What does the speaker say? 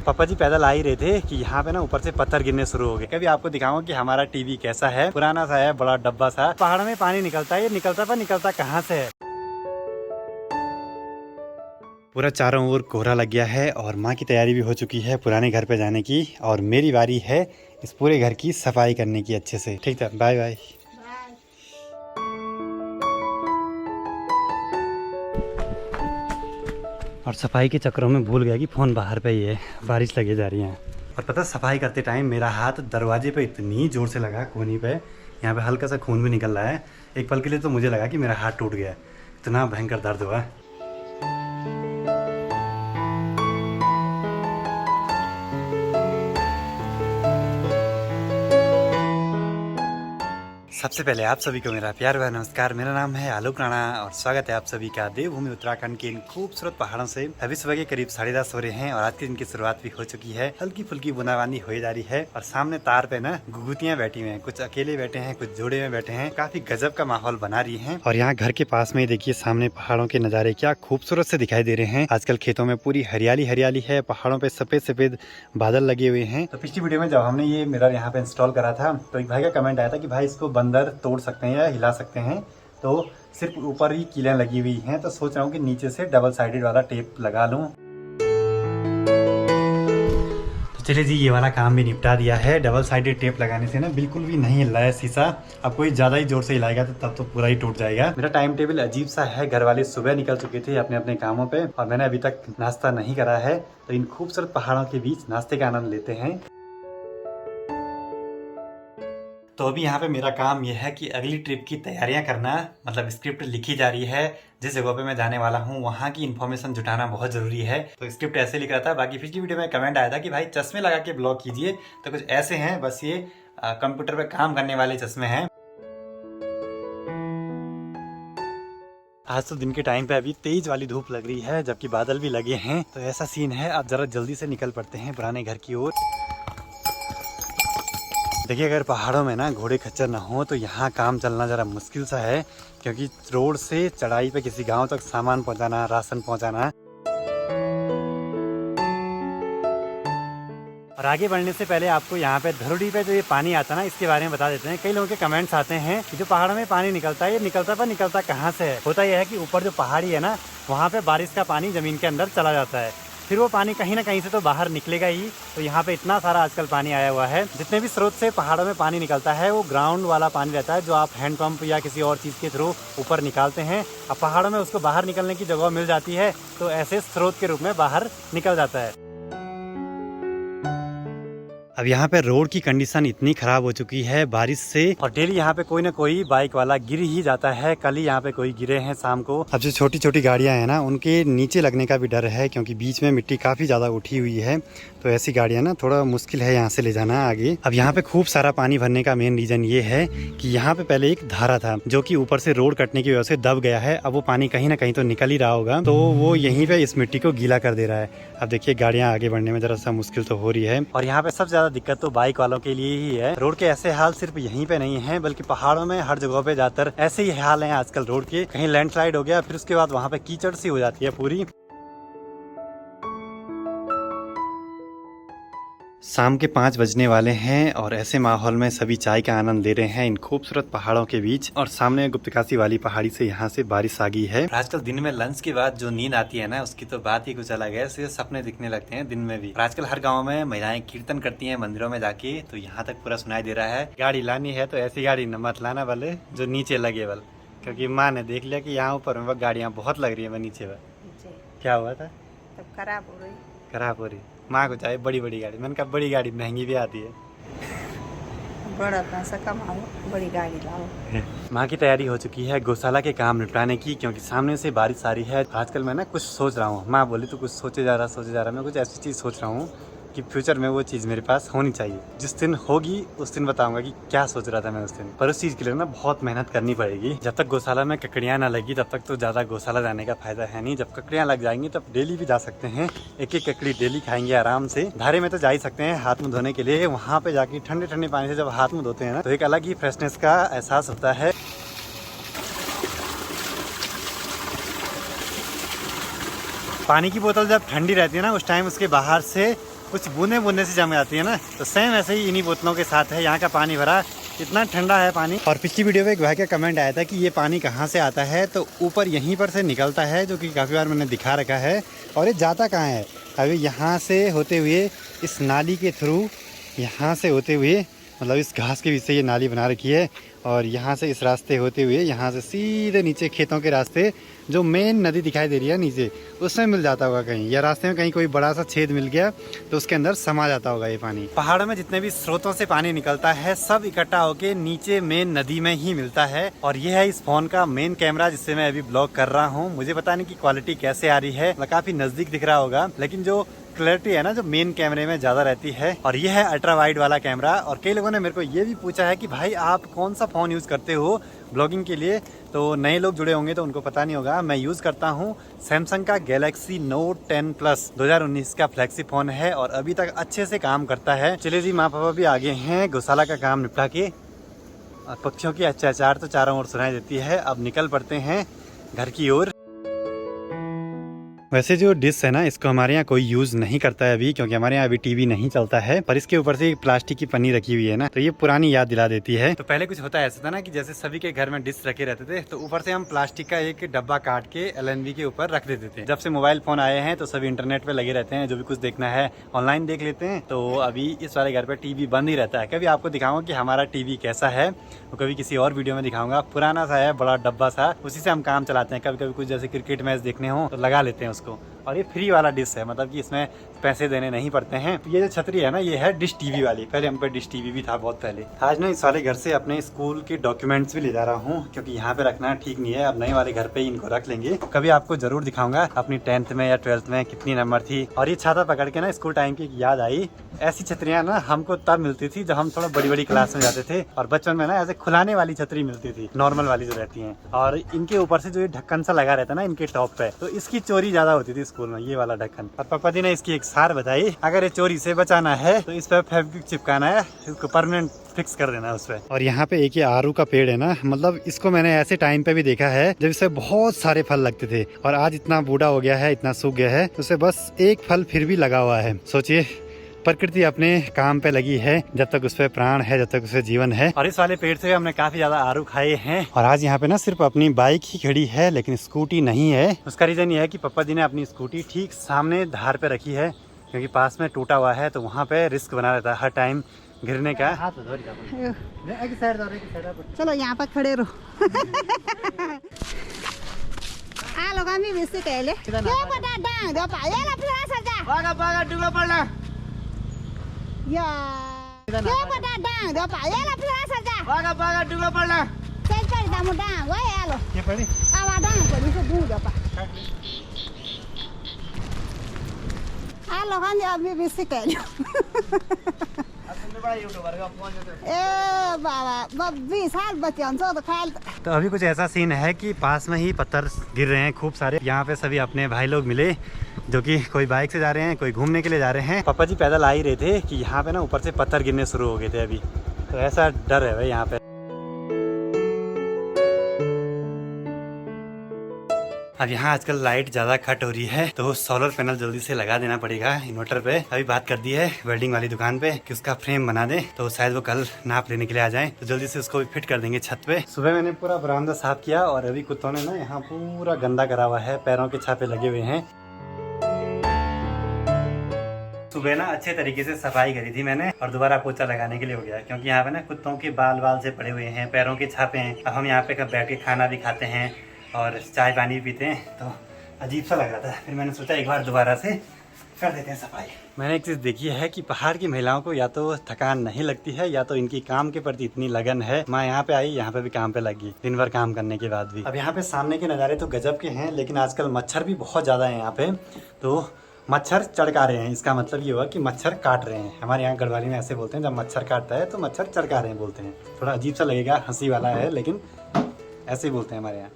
पापा जी पैदल आ ही रहे थे कि यहाँ पे ना ऊपर से पत्थर गिरने शुरू हो गए। कभी आपको दिखाऊंगा कि हमारा टीवी कैसा है, पुराना सा है, बड़ा डब्बा सा। पहाड़ में पानी निकलता है, ये निकलता पर निकलता कहाँ से है। पूरा चारों ओर कोहरा लग गया है और माँ की तैयारी भी हो चुकी है पुराने घर पे जाने की, और मेरी बारी है इस पूरे घर की सफाई करने की अच्छे से। ठीक था, बाय बाय। और सफाई के चक्करों में भूल गया कि फ़ोन बाहर पे ही है, बारिश लगे जा रही है। और पता सफाई करते टाइम मेरा हाथ दरवाजे पे इतनी ज़ोर से लगा, कोनी पे, यहाँ पे हल्का सा खून भी निकल रहा है। एक पल के लिए तो मुझे लगा कि मेरा हाथ टूट गया, इतना भयंकर दर्द हुआ। सबसे पहले आप सभी को मेरा प्यार भरा नमस्कार। मेरा नाम है आलोक राणा और स्वागत है आप सभी का देवभूमि उत्तराखंड के इन खूबसूरत पहाड़ों से। अभी सुबह के करीब 10:30 हो रहे हैं और आज के दिन की शुरुआत भी हो चुकी है। हल्की फुल्की बूंदाबांदी हो जा रही है और सामने तार पे ना घुघुतियाँ बैठी हुई हैं, कुछ अकेले बैठे हैं, कुछ जोड़े में बैठे हैं। काफी गजब का माहौल बना रही है। और यहाँ घर के पास में देखिए सामने पहाड़ों के नजारे क्या खूबसूरत से दिखाई दे रहे हैं। आजकल खेतों में पूरी हरियाली हरियाली है, पहाड़ों पे सफेद सफेद बादल लगे हुए हैं। तो पिछली वीडियो में जब हमने ये मिरर यहाँ पे इंस्टॉल करा था तो एक भाई का कमेंट आया था कि भाई इसको बंदर तोड़ सकते हैं या हिला सकते हैं, तो सिर्फ ऊपर ही कीलें लगी हुई हैं। तो सोच रहा हूँ कि नीचे से डबल साइडेड वाला टेप लगा लूँ। तो चलिए जी, ये वाला काम भी निपटा दिया है। डबल साइडेड टेप लगाने से ना बिल्कुल भी नहीं हिल रहा है शीशा। अब कोई ज़्यादा ही जोर से हिलाएगा तो तब तो पूरा ही टूट जाएगा। मेरा टाइम टेबल अजीब सा है। घर वाले सुबह निकल चुके थे अपने अपने कामों पे और मैंने अभी तक नाश्ता नहीं करा है। तो इन खूबसूरत पहाड़ों के बीच नाश्ते का आनंद लेते हैं। तो अभी यहाँ पे मेरा काम यह है कि अगली ट्रिप की तैयारियां करना, मतलब स्क्रिप्ट लिखी जा रही है। जिस जगह पे मैं जाने वाला हूँ वहाँ की इन्फॉर्मेशन जुटाना बहुत ज़रूरी है। तो स्क्रिप्ट ऐसे लिख रहा था। बाकी पिछली वीडियो में कमेंट आया था कि भाई चश्मे लगा के ब्लॉग कीजिए, तो कुछ ऐसे हैं। बस ये कंप्यूटर पे काम करने वाले चश्मे हैं। आज तो दिन के टाइम पे अभी तेज वाली धूप लग रही है, जबकि बादल भी लगे हैं। तो ऐसा सीन है, अब जरा जल्दी से निकल पड़ते हैं पुराने घर की ओर। देखिए, अगर पहाड़ों में ना घोड़े खच्चर ना हो तो यहाँ काम चलना ज़रा मुश्किल सा है, क्योंकि रोड से चढ़ाई पे किसी गांव तक सामान पहुँचाना, राशन पहुँचाना। और आगे बढ़ने से पहले आपको यहाँ पे धरोडी पे जो ये पानी आता है ना, इसके बारे में बता देते हैं। कई लोगों के कमेंट्स आते हैं कि जो पहाड़ों में पानी निकलता है, ये निकलता पर निकलता कहाँ से है। होता यह है कि ऊपर जो पहाड़ी है ना, वहाँ पे बारिश का पानी ज़मीन के अंदर चला जाता है, फिर वो पानी कहीं ना कहीं से तो बाहर निकलेगा ही। तो यहाँ पे इतना सारा आजकल पानी आया हुआ है। जितने भी स्रोत से पहाड़ों में पानी निकलता है वो ग्राउंड वाला पानी रहता है, जो आप हैंडपंप या किसी और चीज़ के थ्रू ऊपर निकालते हैं। अब पहाड़ों में उसको बाहर निकलने की जगह मिल जाती है, तो ऐसे स्रोत के रूप में बाहर निकल जाता है। अब यहाँ पे रोड की कंडीशन इतनी खराब हो चुकी है बारिश से, और डेली यहाँ पे कोई ना कोई बाइक वाला गिर ही जाता है। कल ही यहाँ पे कोई गिरे हैं शाम को। अब जो छोटी छोटी गाड़ियाँ हैं ना, उनके नीचे लगने का भी डर है, क्योंकि बीच में मिट्टी काफ़ी ज़्यादा उठी हुई है। तो ऐसी गाड़ियाँ ना थोड़ा मुश्किल है यहाँ से ले जाना आगे। अब यहाँ पे खूब सारा पानी भरने का मेन रीज़न ये है कि यहाँ पे पहले एक धारा था, जो कि ऊपर से रोड कटने की वजह से दब गया है। अब वो पानी कहीं ना कहीं तो निकल ही रहा होगा, तो वो यहीं पे इस मिट्टी को गीला कर दे रहा है। अब देखिए, गाड़ियाँ आगे बढ़ने में जरा सा मुश्किल तो हो रही है। और यहाँ पे सबसे ज़्यादा दिक्कत तो बाइक वालों के लिए ही है। रोड के ऐसे हाल सिर्फ यहीं पे नहीं है, बल्कि पहाड़ों में हर जगह पे ज्यादातर ऐसे ही हाल हैं आजकल रोड के। कहीं लैंडस्लाइड हो गया, फिर उसके बाद वहाँ पे कीचड़ सी हो जाती है पूरी। शाम के 5 बजने वाले हैं और ऐसे माहौल में सभी चाय का आनंद ले रहे हैं इन खूबसूरत पहाड़ों के बीच। और सामने गुप्तकाशी वाली पहाड़ी से यहाँ से बारिश आ गई है। आजकल दिन में लंच के बाद जो नींद आती है ना, उसकी तो बात ही कुछ अलग है। सिर्फ सपने दिखने लगते हैं दिन में भी। आजकल हर गाँव में महिलाएं कीर्तन करती है मंदिरों में जाके, तो यहाँ तक पूरा सुनाई दे रहा है। गाड़ी लानी है तो ऐसी गाड़ी न मत लाना वाले जो नीचे लगे वाल, क्योंकि माँ ने देख लिया कि यहाँ ऊपर में गाड़ियाँ बहुत लग रही है, नीचे वाल। क्या हुआ था? खराब हो रही। माँ को चाहिए बड़ी बड़ी गाड़ी। मैंने कहा बड़ी गाड़ी महंगी भी आती है, बड़ा पैसा कमाओ, बड़ी गाड़ी लाओ। माँ की तैयारी हो चुकी है गौशाला के काम निपटाने की, क्योंकि सामने से बारिश आ रही है। आजकल मैं ना कुछ सोच रहा हूँ। माँ बोली तो कुछ सोचे जा रहा। मैं कुछ ऐसी चीज़ सोच रहा हूँ कि फ्यूचर में वो चीज़ मेरे पास होनी चाहिए। जिस दिन होगी उस दिन बताऊंगा कि क्या सोच रहा था मैं उस दिन। पर उस चीज़ के लिए ना बहुत मेहनत करनी पड़ेगी। जब तक गौशाला में ककड़ियाँ ना लगी तब तक तो ज़्यादा गौशाला जाने का फायदा है नहीं। जब ककड़ियाँ लग जाएंगी तब डेली भी जा सकते हैं। एक एक ककड़ी डेली खाएंगे आराम से। धारे में तो जा ही सकते हैं हाथ मुँह धोने के लिए। वहाँ पे जाके ठंडे ठंडे पानी से जब हाथ मुँह धोते हैं ना, तो एक अलग ही फ्रेशनेस का एहसास होता है। पानी की बोतल जब ठंडी रहती है ना उस टाइम उसके बाहर से कुछ बूंदे बूंदे से जम जाती है ना, तो सेम ऐसे ही इन्हीं बोतलों के साथ है यहाँ का पानी भरा। इतना ठंडा है पानी। और पिछली वीडियो में एक भाई का कमेंट आया था कि ये पानी कहाँ से आता है, तो ऊपर यहीं पर से निकलता है, जो कि काफ़ी बार मैंने दिखा रखा है। और ये जाता कहाँ है, अभी यहाँ से होते हुए इस नाली के थ्रू, यहाँ से होते हुए मतलब इस घास के बीच से ये नाली बना रखी है, और यहाँ से इस रास्ते होते हुए यहाँ से सीधे नीचे खेतों के रास्ते जो मेन नदी दिखाई दे रही है नीचे, उसमें मिल जाता होगा कहीं, या रास्ते में कहीं कोई बड़ा सा छेद मिल गया तो उसके अंदर समा जाता होगा ये पानी। पहाड़ों में जितने भी स्रोतों से पानी निकलता है सब इकट्ठा होके नीचे मेन नदी में ही मिलता है। और ये है इस फोन का मेन कैमरा जिससे मैं अभी ब्लॉग कर रहा हूँ। मुझे पता नहीं कि क्वालिटी कैसे आ रही है, काफी नजदीक दिख रहा होगा, लेकिन जो क्लैरिटी है ना जो मेन कैमरे में ज्यादा रहती है। और ये है अल्ट्रा वाइड वाला कैमरा। और कई लोगों ने मेरे को ये भी पूछा है कि भाई आप कौन सा फोन यूज करते हो ब्लॉगिंग के लिए, तो नए लोग जुड़े होंगे तो उनको पता नहीं होगा। मैं यूज करता हूँ सैमसंग का गैलेक्सी नोट 10 प्लस 2019 का फ्लैगशिप फोन है, और अभी तक अच्छे से काम करता है। चलिए जी, माँ पापा भी आगे हैं गौशाला का काम निपटा के, और पक्षियों की अत्याचार तो चारों ओर सुनाई देती है। अब निकल पड़ते हैं घर की ओर। वैसे जो डिश है ना इसको हमारे यहाँ कोई यूज नहीं करता है अभी, क्योंकि हमारे यहाँ अभी टीवी नहीं चलता है। पर इसके ऊपर से एक प्लास्टिक की पन्नी रखी हुई है ना, तो ये पुरानी याद दिला देती है। तो पहले कुछ होता ऐसा था ना कि जैसे सभी के घर में डिश रखे रहते थे, तो ऊपर से हम प्लास्टिक का एक डब्बा काट के LNB के ऊपर रख देते थे। जब से मोबाइल फोन आए हैं तो सभी इंटरनेट पे लगे रहते हैं, जो भी कुछ देखना है ऑनलाइन देख लेते हैं। तो अभी इस वाले घर पे टीवी बंद ही रहता है। कभी आपको दिखाऊंगा कि हमारा टीवी कैसा है, वो कभी किसी और वीडियो में दिखाऊंगा। पुराना सा है, बड़ा डब्बा सा, उसी से हम काम चलाते हैं। कभी कभी कुछ जैसे क्रिकेट मैच देखने हो तो लगा लेते हैं उसको। और ये फ्री वाला डिश है, मतलब कि इसमें पैसे देने नहीं पड़ते हैं। ये जो छतरी है ना ये है डिश टीवी वाली। पहले हम पे डिश टीवी भी था बहुत पहले। आज ना इस वाले घर से अपने स्कूल के डॉक्यूमेंट्स भी ले जा रहा हूँ, क्योंकि यहाँ पे रखना ठीक नहीं है। अब नए वाले घर पे ही इनको रख लेंगे। कभी आपको जरूर दिखाऊंगा अपनी 10th में या 12th में कितनी नंबर थी। और ये छाता पकड़ के ना स्कूल टाइम की याद आई। ऐसी छतरियाँ ना हमको तब मिलती थी जब हम थोड़ा बड़ी बड़ी क्लास में जाते थे, और बचपन में ना ऐसे खुलाने वाली छतरी मिलती थी, नॉर्मल वाली जो रहती है। और इनके ऊपर से जो ये ढक्कन सा लगा रहता है ना इनके टॉप पे, तो इसकी चोरी ज्यादा होती थी स्कूल में, ये वाला ढक्कन। और पापा जी ने इसकी एक सार बताई, अगर ये चोरी से बचाना है तो इस पे फेविक्विक चिपकाना है, इसको परमानेंट फिक्स कर देना है उस पे। और यहाँ पे एक ये आरू का पेड़ है ना, मतलब इसको मैंने ऐसे टाइम पे भी देखा है जब इसे बहुत सारे फल लगते थे, और आज इतना बूढ़ा हो गया है, इतना सूख गया है, तो उसे बस एक फल फिर भी लगा हुआ है। सोचिए, प्रकृति अपने काम पे लगी है, जब तक उस पे प्राण है, जब तक उस पे जीवन है। और इस वाले पेड़ से हमने काफी ज्यादा आरू खाए हैं। और आज यहाँ पे ना सिर्फ अपनी बाइक ही खड़ी है, लेकिन स्कूटी नहीं है। उसका रीजन ये है कि पापा जी ने अपनी स्कूटी ठीक सामने धार पे रखी है, क्योंकि पास में टूटा हुआ है, तो वहाँ पे रिस्क बना रहता है हर टाइम गिरने का। चलो यहाँ पर खड़े रहो। तो अभी कुछ ऐसा सीन है कि पास में ही पत्थर गिर रहे हैं खूब सारे। यहाँ पे सभी अपने भाई लोग मिले, जो कि कोई बाइक से जा रहे हैं, कोई घूमने के लिए जा रहे हैं। पापा जी पैदल आ ही रहे थे कि यहाँ पे ना ऊपर से पत्थर गिरने शुरू हो गए थे अभी, तो ऐसा डर है भाई यहाँ पे। अब यहाँ आजकल लाइट ज़्यादा कट हो रही है, तो सोलर पैनल जल्दी से लगा देना पड़ेगा इन्वर्टर पे। अभी बात कर दी है वेल्डिंग वाली दुकान पे कि उसका फ्रेम बना दे, तो शायद वो कल नाप लेने के लिए आ जाए, तो जल्दी से उसको भी फिट कर देंगे छत पे। सुबह मैंने पूरा बरामदा साफ किया, और अभी कुत्तों ने ना यहाँ पूरा गंदा करा हुआ है, पैरों के छापे लगे हुए हैं। सुबह ना अच्छे तरीके से सफाई करी थी मैंने, और दोबारा पोछा लगाने के लिए हो गया, क्योंकि यहाँ पे ना कुत्तों के बाल बाल से पड़े हुए हैं, पैरों के छापे हैं। अब हम यहाँ पे कब बैठ के खाना भी खाते हैं और चाय पानी भी पीते हैं, तो अजीब सा लग रहा था। फिर मैंने सोचा एक बार दोबारा से कर देते हैं सफाई। मैंने एक चीज़ देखी है कि पहाड़ की महिलाओं को या तो थकान नहीं लगती है, या तो इनकी काम के प्रति इतनी लगन है। मैं यहाँ पे आई, यहाँ पे भी काम पे लगी दिन भर काम करने के बाद भी। अब यहाँ पे सामने के नज़ारे तो गजब के हैं, लेकिन आजकल मच्छर भी बहुत ज़्यादा है यहाँ पे, तो मच्छर चढ़का रहे हैं। इसका मतलब ये हुआ कि मच्छर काट रहे हैं। हमारे यहाँ गढ़वाली में ऐसे बोलते हैं, जब मच्छर काटता है तो मच्छर चढ़का रहे हैं बोलते हैं। थोड़ा अजीब सा लगेगा, हंसी वाला है, लेकिन ऐसे ही बोलते हैं हमारे यहाँ।